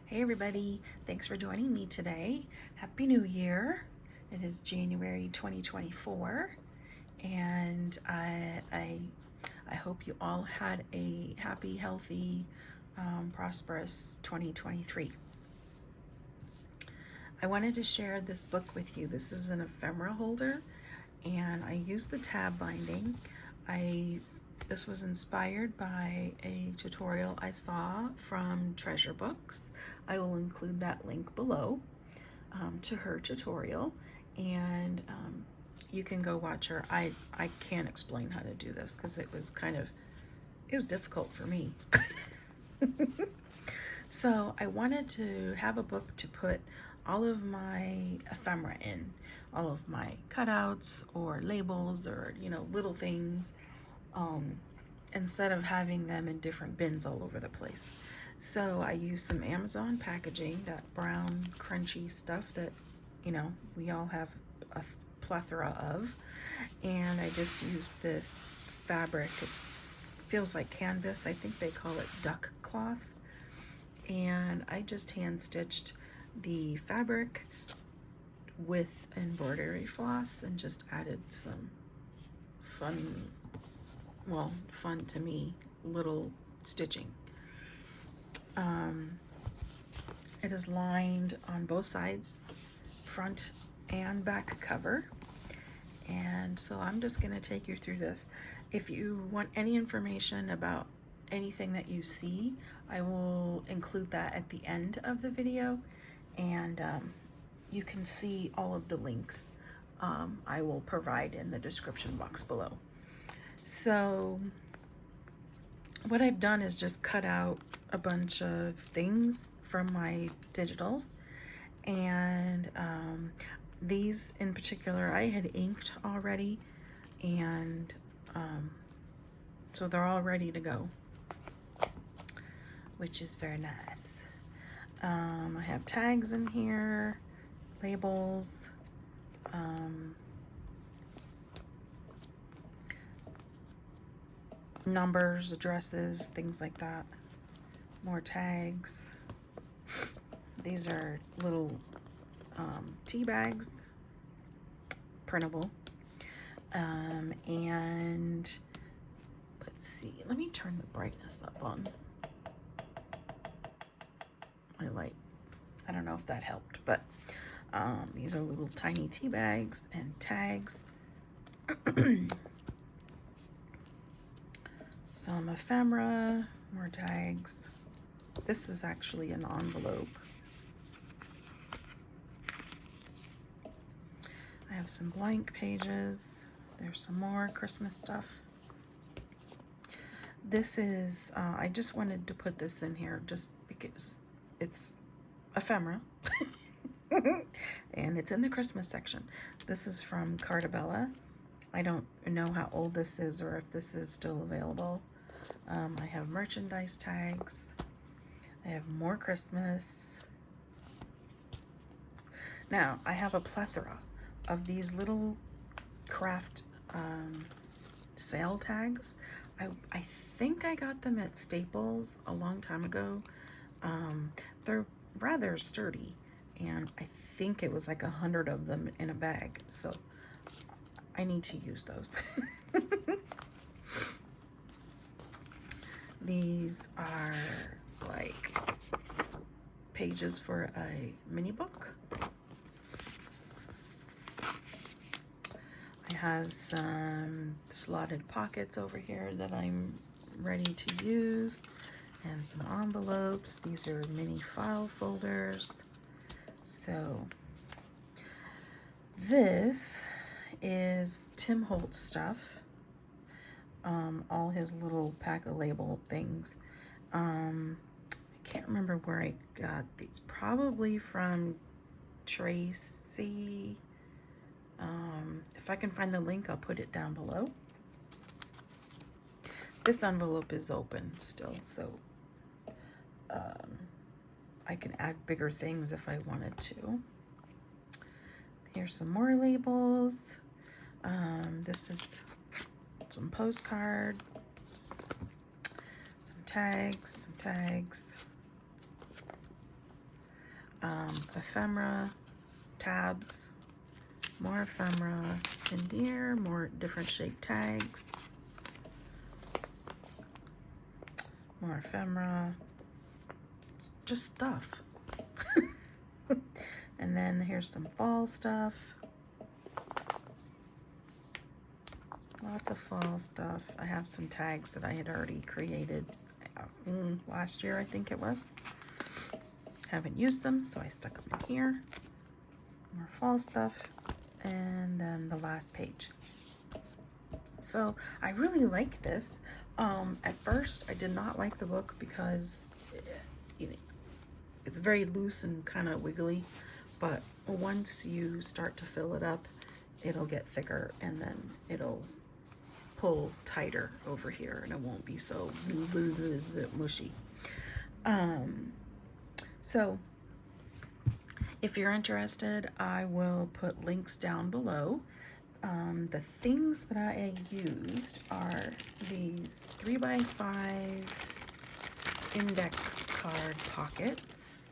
Hey everybody, thanks for joining me today. Happy New Year. It is January 2024 and I hope you all had a happy, healthy, prosperous 2023. I wanted to share this book with you. This is an ephemera holder and I use the tab binding. This was inspired by a tutorial I saw from Treasure Books. I will include that link below to her tutorial, and you can go watch her. I can't explain how to do this because it was difficult for me. So I wanted to have a book to put all of my ephemera in, all of my cutouts or labels or, little things, instead of having them in different bins all over the place. So I used some Amazon packaging, that brown crunchy stuff that, we all have a plethora of. And I just used this fabric. It feels like canvas. I think they call it duck cloth. And I just hand stitched the fabric with embroidery floss and just added some fun to me, little stitching. It is lined on both sides, front and back cover. And so I'm just going to take you through this. If you want any information about anything that you see, I will include that at the end of the video, and you can see all of the links I will provide in the description box below. So what I've done is just cut out a bunch of things from my digitals, and these in particular I had inked already, and so they're all ready to go, which is very nice. I have tags in here, labels, numbers, addresses, things like that. More tags. These are little tea bags, printable. And let's see, let me turn the brightness up on my light. I don't know if that helped, but these are little tiny tea bags and tags. Some ephemera, more tags. This is actually an envelope. I have some blank pages. There's some more Christmas stuff. This is, I just wanted to put this in here just because it's ephemera and it's in the Christmas section. This is from Cartabella. I don't know how old this is or if this is still available. I have merchandise tags. I have more Christmas. Now, I have a plethora of these little craft sale tags. I think I got them at Staples a long time ago. They're rather sturdy, and I think it was like 100 of them in a bag, so I need to use those. These are like pages for a mini book. I have some slotted pockets over here that I'm ready to use, and some envelopes. These are mini file folders. So this is Tim Holtz stuff. All his little pack of label things. I can't remember where I got these. Probably from Tracy. If I can find the link, I'll put it down below. This envelope is open still, so I can add bigger things if I wanted to. Here's some more labels. This is some postcards, some tags, ephemera tabs, more ephemera in here, more different shaped tags, more ephemera, just stuff. And then here's some fall stuff. Lots of fall stuff. I have some tags that I had already created last year, I think it was. Haven't used them, so I stuck them in here. More fall stuff. And then the last page. So I really like this. At first, I did not like the book because it's very loose and kind of wiggly. But once you start to fill it up, it'll get thicker and then it'll pull tighter over here and it won't be so mushy. So if you're interested, I will put links down below. The things that I used are these 3x5 index card pockets.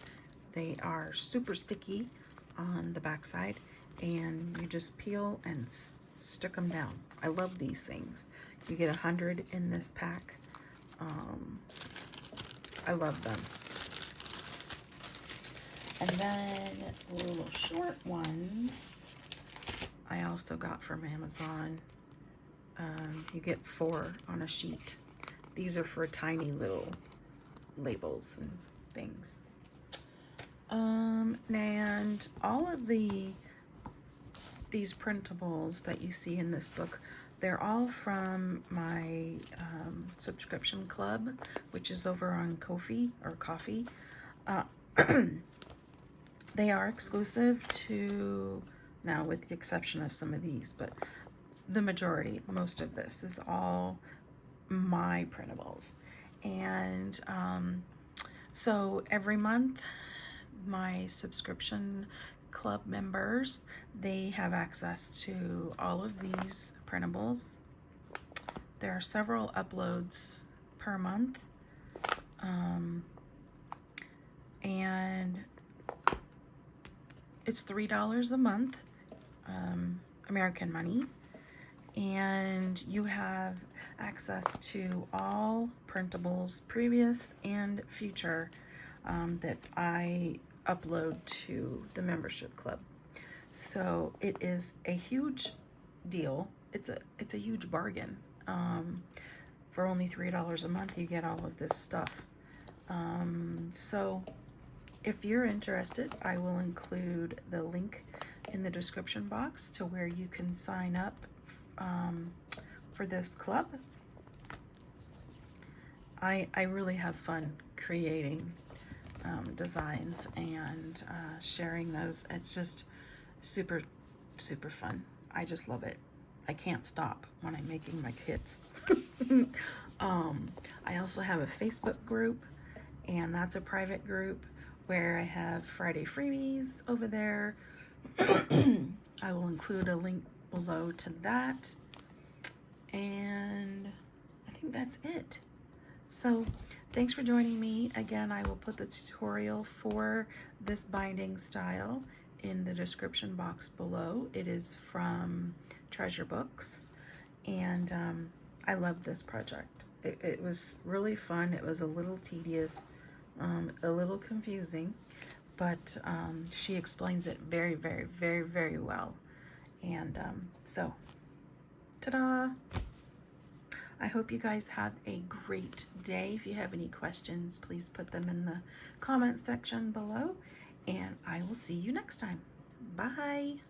They are super sticky on the back side, and you just peel and stick them down. I love these things. You get 100 in this pack. I love them. And then the little short ones I also got from Amazon. You get 4 on a sheet. These are for tiny little labels and things. And all of these printables that you see in this book, they're all from my subscription club, which is over on Ko-fi or Coffee. They are exclusive to, now with the exception of some of these, but the majority, most of this is all my printables. And so every month, my subscription club members, they have access to all of these printables. There are several uploads per month, and it's $3 a month, American money, and you have access to all printables, previous and future, that I upload to the membership club. So it is a huge deal. It's a huge bargain. For only $3 a month, you get all of this stuff. So if you're interested, I will include the link in the description box to where you can sign up for this club. I really have fun creating designs and sharing those. It's just super fun. I just love it. I can't stop when I'm making my kits. I also have a Facebook group, and that's a private group where I have Friday freebies over there. I will include a link below to that, and I think that's it. So thanks for joining me. Again, I will put the tutorial for this binding style in the description box below. It is from Treasure Books, and I love this project. It was really fun. It was a little tedious, a little confusing, but she explains it very, very, very, very well. And so, ta-da! I hope you guys have a great day. If you have any questions, please put them in the comment section below, and I will see you next time. Bye!